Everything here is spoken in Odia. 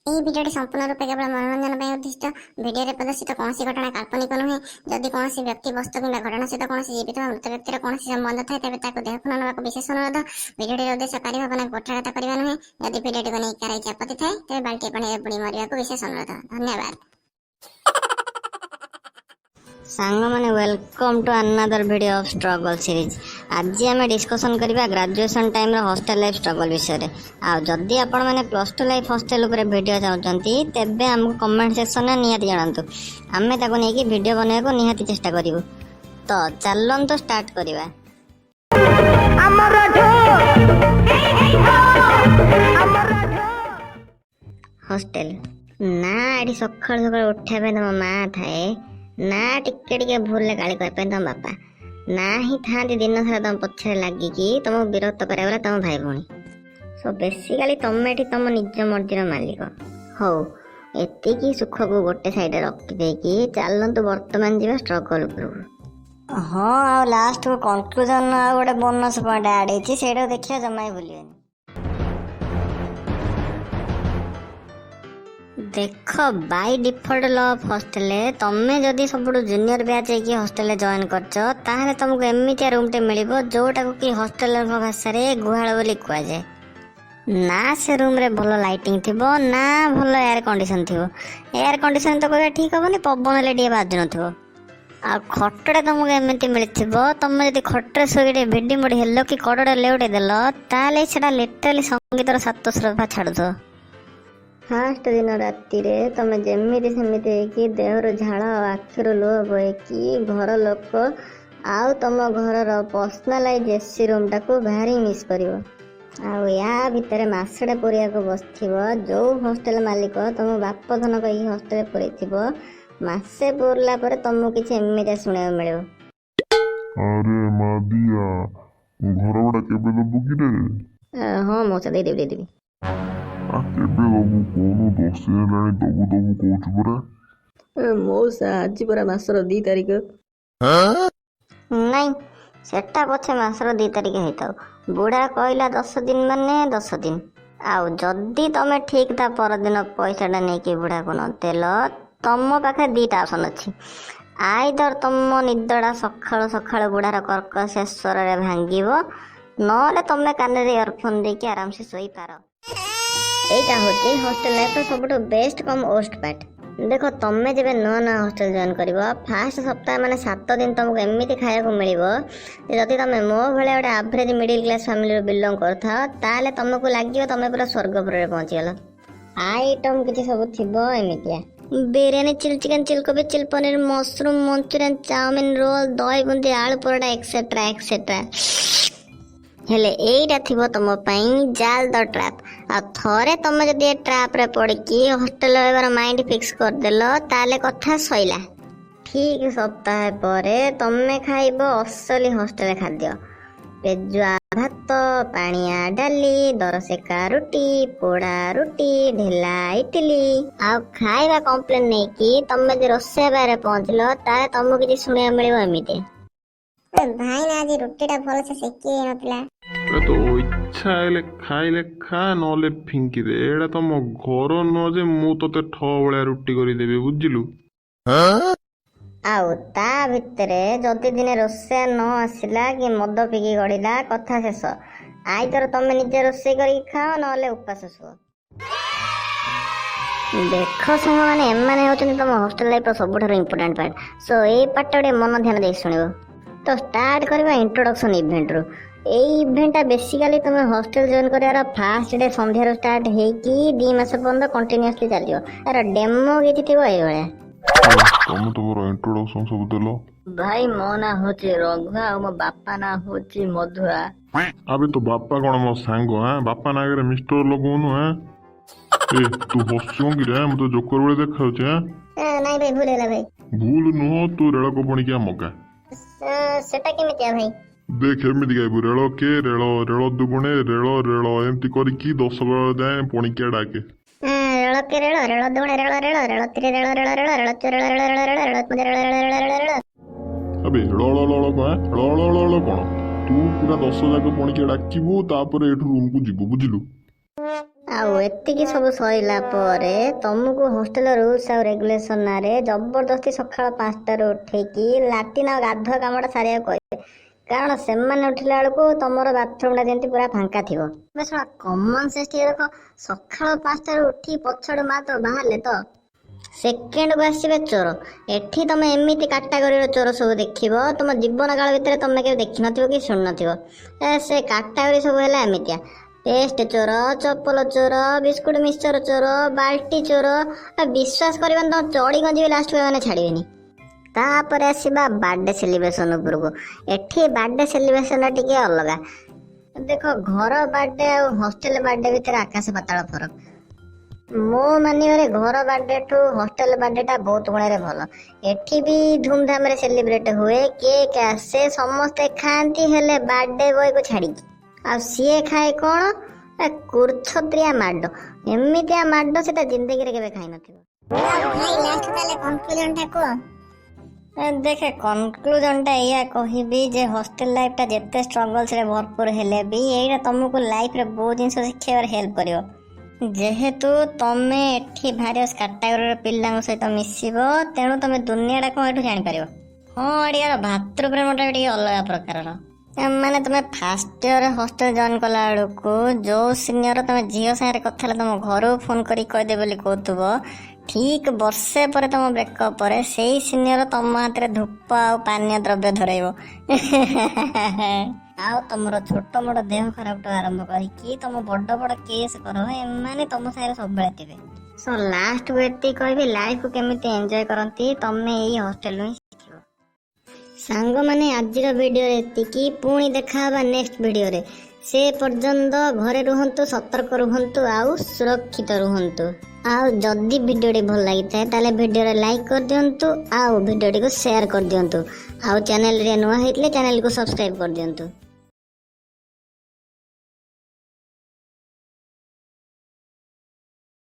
ଏହି ଭିଡ଼ିଓଟି ସମ୍ପୂର୍ଣ୍ଣ ରୂପେ କେବଳ ମନୋରଞ୍ଜନ ପାଇଁ ଉଦ୍ଦିଷ୍ଟ। ଭିଡ଼ିଓରେ ପ୍ରଦର୍ଶିତ କୌଣସି ଘଟଣା କାଳ୍ପନିକ ନୁହେଁ। ଯଦି କୌଣସି ବ୍ୟକ୍ତି, ବସ୍ତୁ କିମ୍ବା ଘଟଣା ସହିତ କୌଣସି ଜୀବିତ ବା ମୃତ ବ୍ୟକ୍ତିର କୌଣସି ସମ୍ବନ୍ଧ ଥାଏ ତେବେ ତାକୁ ଦେହକୁ ନ ନେବାକୁ ବିଶେଷ ଅନୁରୋଧ। ଭିଡ଼ିଓଟିର ଉଦ୍ଦେଶ୍ୟ କାରୀ ଭାବନାକୁ ପକ୍ଷାଘାତ କରିବା ନୁହେଁ। ଯଦି ଭିଡ଼ିଓଟିକୁ ନେଇ କାହାର କିଛି ଆପତ୍ତି ଥାଏ ତେବେ ବାଲ୍ଟିଏ ପାଣିରେ ବୁଡ଼ି ମରିବାକୁ ବିଶେଷ ଅନୁରୋଧ। ଧନ୍ୟବାଦ। ସାଙ୍ଗମାନେ welcome to another video of struggle series. ଆଜି ଆମେ ଡିସ୍କସନ୍ କରିବା ଗ୍ରାଜୁଏସନ୍ ଟାଇମ୍ର ହଷ୍ଟେଲ୍ ଲାଇଫ୍ ଷ୍ଟ୍ରଗଲ୍ ବିଷୟରେ। ଆଉ ଯଦି ଆପଣମାନେ +2 ଲାଇଫ୍ ହଷ୍ଟେଲ୍ ଉପରେ ଭିଡ଼ିଓ ଚାହୁଁଛନ୍ତି ତେବେ ଆମକୁ କମେଣ୍ଟ ସେକ୍ସନରେ ନିହାତି ଜଣାନ୍ତୁ। ଆମେ ତାକୁ ନେଇକି ଭିଡ଼ିଓ ବନେଇବାକୁ ନିହାତି ଚେଷ୍ଟା କରିବୁ। ତ ଚାଲନ୍ତୁ ଷ୍ଟାର୍ଟ କରିବା। ହଷ୍ଟେଲ ନା ଏଠି ସକାଳୁ ସକାଳୁ ଉଠିବା ପାଇଁ ତମ ମା ଥାଏ, ନା ଟିକେ ଟିକେ ଭୁଲରେ ଗାଳି କରିବା ପାଇଁ ତମ ବାପା, ନା ହିଁ ଥାନ୍ତି ଦିନ ସାରା ତମ ପଛରେ ଲାଗିକି ତମକୁ ବିରକ୍ତ କରିବା ବେଳେ ତମ ଭାଇ ଭଉଣୀ। ସୋ ବେସିକାଲି ତମେ ଏଠି ତମ ନିଜ ମର୍ଜିର ମାଲିକ। ହଉ, ଏତିକି ସୁଖକୁ ଗୋଟେ ସାଇଡରେ ରଖିଦେଇକି ଚାଲନ୍ତୁ ବର୍ତ୍ତମାନ ଯିବା ଷ୍ଟ୍ରଗଲ୍ ଉପରକୁ। ହଁ, ଆଉ ଲାଷ୍ଟକୁ କନକ୍ଲୁଜନ୍ ଆଉ ଗୋଟେ ବୋନସ୍ ପଏଣ୍ଟ ଆଡ୍ ହେଇଛି, ସେଇଟାକୁ ଦେଖିବା ଜମା ଭୁଲିବେନି। ଦେଖ, ବାଇ ଡିଫଲ୍ଟ ଲ ଅଫ୍ ହଷ୍ଟେଲରେ ତମେ ଯଦି ସବୁଠୁ ଜୁନିୟର ବ୍ୟାଚ୍ ହେଇକି ହଷ୍ଟେଲରେ ଜଏନ୍ କରିଛ ତାହେଲେ ତମକୁ ଏମିତିଆ ରୁମ୍ଟେ ମିଳିବ ଯୋଉଟାକୁ କି ହଷ୍ଟେଲଙ୍କ ଭାଷାରେ ଗୁହାଳ ବୋଲି କୁହାଯାଏ। ନା ସେ ରୁମ୍ରେ ଭଲ ଲାଇଟିଂ ଥିବ, ନା ଭଲ ଏୟାର କଣ୍ଡିସନ୍ ଥିବ। ଏୟାର କଣ୍ଡିସନ୍ ତ କହିବା ଠିକ୍ ହବନି, ପବନ ହେଲେ ଟିକେ ବାଜୁନଥିବ। ଆଉ ଖଟଟା ତମକୁ ଏମିତି ମିଳିଥିବ, ତମେ ଯଦି ଖଟରେ ଶୋଇକି ଟିକେ ଭିଡ଼ି ମୋଡ଼ି ହେଲ କି କଡ଼ଟା ଲେଉଟେଇ ଦେଲ ତାହେଲେ ସେଟା ଲିଟରାଲି ସଙ୍ଗୀତର ସାତ ସୁରଭା ଛାଡ଼ୁଥିବ। ଫାଷ୍ଟ ଦିନ ରାତିରେ ତମେ ଯେମିତି ସେମିତି ହେଇକି ଦେହରୁ ଝାଳ ଆଉ ଆଖିରୁ ଲୁହ ବୋହିକି ଘର ଲୋକ ଆଉ ତମ ଘରର ପର୍ସନାଲାଇଜ୍ ଏସି ରୁମ୍ଟାକୁ ଭାରି ମିସ୍ କରିବ। ଆଉ ୟା ଭିତରେ ମାସଟେ ପୁରିବାକୁ ବସିଥିବ, ଯୋଉ ହଷ୍ଟେଲ ମାଲିକ ତମ ବାପ ଧନ କହିକି ହଷ୍ଟେଲରେ ପୁରେଇଥିବ, ମାସେ ପୁରିଲା ପରେ ତମକୁ କିଛି ଏମିତିଆ ଶୁଣିବାକୁ ମିଳିବ। ଆରେ ମାଦିଆ, ଘର ଭଡ଼ା କେବେ ଦବୁ କିରେ? ହଁ ମଉସା, ଦେଇଦେବି। କେବେ ଦବୁ କହୁନୁ? 10 ଦିନ ହେଲାଣି ଦବୁ କହୁଛୁ ପରା। ମଉସା, ଆଜି ପରା ମାସର 2 ତାରିଖ। ନାଇଁ, ସେଟା ପଛେ ମାସର 2 ତାରିଖ ହେଇଥାଉ, ବୁଢ଼ା କହିଲା 10 ଦିନ ମାନେ 10 ଦିନ। ଆଉ ଯଦି ତମେ ଠିକ୍ ତା ପରଦିନ ପଇସାଟା ନେଇକି ବୁଢ଼ାକୁ ନଦେଲ, ତମ ପାଖରେ 2ଟା ଅପସନ୍ ଅଛି। ଆଇଦର ତମ ନିଦଟା ସକାଳୁ ସକାଳୁ ବୁଢ଼ାର କର୍କଶ ସ୍ୱରରେ ଭାଙ୍ଗିବ, ନହେଲେ ତମେ କାନରେ ଇୟରଫୋନ୍ ଦେଇକି ଆରାମସେ ଶୋଇପାର। ଏଇଟା ହେଉଛି ହଷ୍ଟେଲ ଲାଇଫ୍ର ସବୁଠୁ ବେଷ୍ଟ କମ୍ ୱର୍ଷ୍ଟ ପାର୍ଟ। ଦେଖ, ତମେ ଯେବେ ନୂଆ ହଷ୍ଟେଲ ଜଏନ୍ କରିବ, ଫାଷ୍ଟ ସପ୍ତାହ ମାନେ 7 ଦିନ ତମକୁ ଏମିତି ଖାଇବାକୁ ମିଳିବ ଯେ ଯଦି ତମେ ମୋ ଭଳିଆ ଗୋଟେ ଆଭରେଜ ମିଡିଲ୍ କ୍ଲାସ୍ ଫ୍ୟାମିଲିରୁ ବିଲଙ୍ଗ କରୁଥାଅ ତାହେଲେ ତମକୁ ଲାଗିବ ତମେ ପୁରା ସ୍ୱର୍ଗପୁରରେ ପହଞ୍ଚିଗଲ। ଆଇଟମ୍ କିଛି ସବୁ ଥିବ ଏମିତିଆ: ବିରିୟାନୀ, ଚିଲି ଚିକେନ୍, ଚିଲି କୋବି, chilli paneer, mushroom, manchurian, chow mein, roll, ଦହି ବୁନ୍ଦି, ଆଳୁ ପରଟା ଏକ୍ସେଟ୍ରା ଏକ୍ସେଟ୍ରା। ହେଲେ ଏଇଟା ଥିବ ତମ ପାଇଁ ଜାଲ ଦ ଟ୍ରାପ୍। ଆଉ ଥରେ ତମେ ଯଦି ଏ ଟ୍ରାପ୍ରେ ପଡ଼ିକି ହଷ୍ଟେଲ ରହିବାର ମାଇଣ୍ଡ ଫିକ୍ସ କରିଦେଲ ତାହେଲେ କଥା ସଇଲା। ଠିକ୍ ସପ୍ତାହେ ପରେ ତମେ ଖାଇବ ଅସଲି ହଷ୍ଟେଲ ଖାଦ୍ୟ: ପେଜୁଆ ଭାତ, ପାଣିଆ ଡାଲି, ଦରସେକା ରୁଟି, ପୋଡ଼ା ରୁଟି, ଢିଲା ଇଟିଲି। ଆଉ ଖାଇବା କମ୍ପ୍ଲେନ୍ ନେଇକି ତମେ ଯଦି ରୋଷେଇ ବାରେ ପହଞ୍ଚିଲ ତାହେଲେ ତମକୁ କିଛି ଶୁଣିବାକୁ ମିଳିବ ଏମିତି: ଭାଇନା ଆଜି ରୁଟିଟା ଭଲସେ ସେକି ହେଇନଥିଲା। ତୋ ଇଚ୍ଛା ହେଲେ ଖାଇଲେ ଖା, ନହେଲେ ଫିଙ୍କିଦେ। ଏଇଟା ତମ ଘର ନୁହଁ ଯେ ମୁଁ ତତେ ଠ ଭଳିଆ ରୁଟି କରିଦେବି, ବୁଝିଲୁ? ଆଉ ତା ଭିତରେ ଯଦି ଦିନେ ରୋଷେଇଆ ନ ଆସିଲା କି ମଦ ପିକି ଗଡ଼ିଲା, କଥା ଶେଷ। ଆଇଦର ତମେ ନିଜେ ରୋଷେଇ କରିକି ଖାଅ, ନହେଲେ ଉପାସ ଶୁଅ। ଦେଖ ସାଙ୍ଗମାନେ, ଏମାନେ ହେଉଛନ୍ତି ତମ ହଷ୍ଟେଲ ଲାଇଫ୍ର ସବୁଠାରୁ ଇମ୍ପୋର୍ଟାଣ୍ଟ ପାର୍ଟ। ସୋ ଏଇ ପାର୍ଟଟା ଟିକେ ମନ ଧ୍ୟାନ ଦେଇକି ଶୁଣିବ। ତ ଷ୍ଟାର୍ଟ କରିବା ଇଣ୍ଟ୍ରୋଡକ୍ସନ୍ ଇଭେଣ୍ଟରୁ। ଏଇ ଇଭେଣ୍ଟଟା ବେସିକାଲି ତମେ ହଷ୍ଟେଲ ଜଏନ୍ କରିବାର ଫାଷ୍ଟ ଡେ ସନ୍ଧ୍ୟାରୁ ଷ୍ଟାର୍ଟ ହେଇକି 2 ମାସ ପର୍ଯ୍ୟନ୍ତ କଣ୍ଟିନ୍ୟୁଅସଲି ଚାଲିବ। ଏହାର ଡେମୋ କିଛି ଥିବ ଏଇଭଳିଆ: ତମେ ତମର ଇଣ୍ଟ୍ରୋଡକ୍ସନ୍ ସବୁ ଦେଲ। ଭାଇ, ମୋ ନାଁ ହଉଛି ରଘୁ ଆଉ ମୋ ବାପା ନାଁ ହଉଛି ମଧୁଆ। ଆବେ ତୋ ବାପା କଣ ମୋ ସାଙ୍ଗ? ବାପା ନାଁ ଆଗରେ ମିଷ୍ଟର ଲଗଉନୁ। ଏ ତୁ ହସୁଛୁ କିରେ? ମୁଁ ତ ଜୋକର ଭଳି ଦେଖାଯାଉଛି। ନାଇଁ ଭାଇ, ଭୁଲ ହେଲା ଭାଇ। ଭୁଲ ନୁହଁ, ତୁ ରେଳକୁ ପଣିକିଆ ମଗା। ସେଟା କେମିତିଆ ଭାଇ? ଦେଖ, ଏମିତି ଗାଇବୁ: ରେଳ କେ ରେଳ, ରେଳ ଦୁଗୁଣେ ରେଳ ରେଳ, ଏମିତି କରିକି 10 ବେଳ ଯାଏଁ ପଣିକିଆ ଡାକେ। ରେଳ କେ ରେଳ, ରେଳ ଦୁଗୁଣେ ରେଳ ରେଳ, ରେଳ ତିରେ ରେଳ ରେଳ ରେଳ, ରେଳ ଚଉରେ ରେଳ ରେଳ ରେଳ, ରେଳ ପଞ୍ଚରେ ରେଳ ରେଳ ରେଳ ରେଳ। ଆବେ ଳ କଣ? ତୁ ପୁରା 10 ଯାକ ପଣିକିଆ ଡାକିବୁ, ତାପରେ ଏଠୁ ରୁମକୁ ଯିବୁ, ବୁଝିଲୁ? ଆଉ ଏତିକି ସବୁ ସରିଲା ପରେ ତମକୁ ହଷ୍ଟେଲ ରୁଲ୍ସ ଆଉ ରେଗୁଲେସନ ନାଁରେ ଜବରଦସ୍ତି ସକାଳ 5ଟାରୁ ଉଠେଇକି ଲାଟିନ୍ ଆଉ ଗାଧୁଆ କାମଟା ସାରିବାକୁ କହିବେ। କାରଣ ସେମାନେ ଉଠିଲା ବେଳକୁ ତମର ବାଥରୁମଟା ଯେମିତି ପୁରା ଫାଙ୍କା ଥିବ। କମନ ସେନ୍ସ ଟିକେ ଦେଖ। ସକାଳ 5ଟାରୁ ଉଠି ପଛଆଡୁ ମା ତ ବାହାରିଲେ ତ ସେକେଣ୍ଡକୁ ଆସିବେ ଚୋର। ଏଠି ତମେ ଏମିତି କାଟାଗୋରୀର ଚୋର ସବୁ ଦେଖିବ ତମ ଜୀବନ କାଳ ଭିତରେ ତମେ କେବେ ଦେଖିନଥିବ କି ଶୁଣିନଥିବ। ସେ କାଟାଗୋରୀ ସବୁ ହେଲା ଏମିତିଆ: ପେଷ୍ଟ ଚୋର, ଚପଲ ଚୋର, ବିସ୍କୁଟ ମିକ୍ସଚର ଚୋର, ବାଲ୍ଟି ଚୋର। ବିଶ୍ୱାସ କରିବାନି ତମ ଚଡ଼ି ଗଞ୍ଜି ବି ଲାଷ୍ଟକୁ ଏମାନେ ଛାଡ଼ିବେନି। ତାପରେ ଆସିବା ବାର୍ଥଡେ ସେଲିବ୍ରେସନ ଉପରକୁ। ଏଠି ବାର୍ଥଡେ ସେଲିବ୍ରେସନ ଟିକେ ଅଲଗା। ଦେଖ, ଘର ବାର୍ଥଡେ ଆଉ ହଷ୍ଟେଲ ବାର୍ଥଡେ ଭିତରେ ଆକାଶ ପାତାଳ ଫରକ। ମୋ ମାନିବାରେ ଘର ବାର୍ଥଡେ ଠୁ ହଷ୍ଟେଲ ବାର୍ଥଡେ ଟା ବହୁତ ଗୁଣରେ ଭଲ। ଏଠି ବି ଧୁମଧାମରେ ସେଲିବ୍ରେଟ ହୁଏ, କେକ୍ ଆସେ, ସମସ୍ତେ ଖାଆନ୍ତି, ହେଲେ ବାର୍ଥଡେ ବୟକୁ ଛାଡ଼ିକି। ଆଉ ସିଏ ଖାଏ କଣ? କୁର୍ଛତ୍ରିଆ ମାଡ। ଏମିତିଆ ମାଡ ସେ ତା ଜିନ୍ଦଗିରେ କେବେ ଖାଇନଥିବ। ଦେଖେ, କନକ୍ଲୁଜନ ଟା ଏଇଆ କହିବି ଯେ ହଷ୍ଟେଲ ଲାଇଫ ଟା ଯେତେ ଷ୍ଟ୍ରଗଲ୍ସରେ ଭରପୁର ହେଲେ ବି ଏଇଟା ତମକୁ ଲାଇଫରେ ବହୁତ ଜିନିଷ ଶିଖେଇବାରେ ହେଲ୍ପ କରିବ। ଯେହେତୁ ତମେ ଏଠି ଭାରିୟସ୍ କାଟାଗୋରୀର ପିଲାଙ୍କ ସହିତ ମିଶିବ, ତେଣୁ ତମେ ଦୁନିଆଟା କଣ ଏଠୁ ଜାଣିପାରିବ। ହଁ, ଏଠିକାର ଭାତୃପ୍ରେମଟା ବି ଟିକେ ଅଲଗା ପ୍ରକାରର। ମାନେ ତମେ ଫାଷ୍ଟ ଇୟର ହଷ୍ଟେଲ ଜଏନ୍ କଲା ବେଳକୁ ଯୋଉ ସିନିୟର ତମେ ଝିଅ ସାଙ୍ଗରେ କଥା ହେଲେ ତମ ଘରକୁ ଫୋନ କରି କହିଦେବେ ବୋଲି କହୁଥିବ, ଠିକ ବର୍ଷେ ପରେ ତମ ବ୍ରେକଅପ୍ ପରେ ସେଇ ସିନିୟର ତମ ହାତରେ ଧୂପ ଆଉ ପାନୀୟ ଦ୍ରବ୍ୟ ଧରେଇବ। ଆଉ ତମର ଛୋଟ ମୋଟ ଦେହ ଖରାପଠୁ ଆରମ୍ଭ କରିକି ତମ ବଡ ବଡ କେସ୍ କର, ଏମାନେ ତମ ସାଙ୍ଗରେ ସବୁବେଳେ ଥିବେ। ସୋ ଲାଷ୍ଟକୁ ଏତିକି କହିବି, ଲାଇଫକୁ କେମିତି ଏନ୍ଜୟ କରନ୍ତି ତମେ ଏଇ ହଷ୍ଟେଲରୁ ହିଁ ଶିଖିବ। ସାଙ୍ଗମାନେ, ଆଜିର ଭିଡିଓରେ ଏତିକି। ପୁଣି ଦେଖାହବା ନେକ୍ସଟ ଭିଡିଓରେ। ସେ ପର୍ଯ୍ୟନ୍ତ ଘରେ ରୁହନ୍ତୁ, ସତର୍କ ରୁହନ୍ତୁ ଆଉ ସୁରକ୍ଷିତ ରୁହନ୍ତୁ। ଆଉ ଯଦି ଭିଡିଓଟି ଭଲ ଲାଗିଥାଏ ତାହେଲେ ଭିଡିଓରେ ଲାଇକ୍ କରିଦିଅନ୍ତୁ ଆଉ ଭିଡିଓଟିକୁ ସେୟାର କରିଦିଅନ୍ତୁ। ଆଉ ଚ୍ୟାନେଲରେ ନୂଆ ହେଇଥିଲେ ଚ୍ୟାନେଲକୁ ସବସ୍କ୍ରାଇବ କରିଦିଅନ୍ତୁ।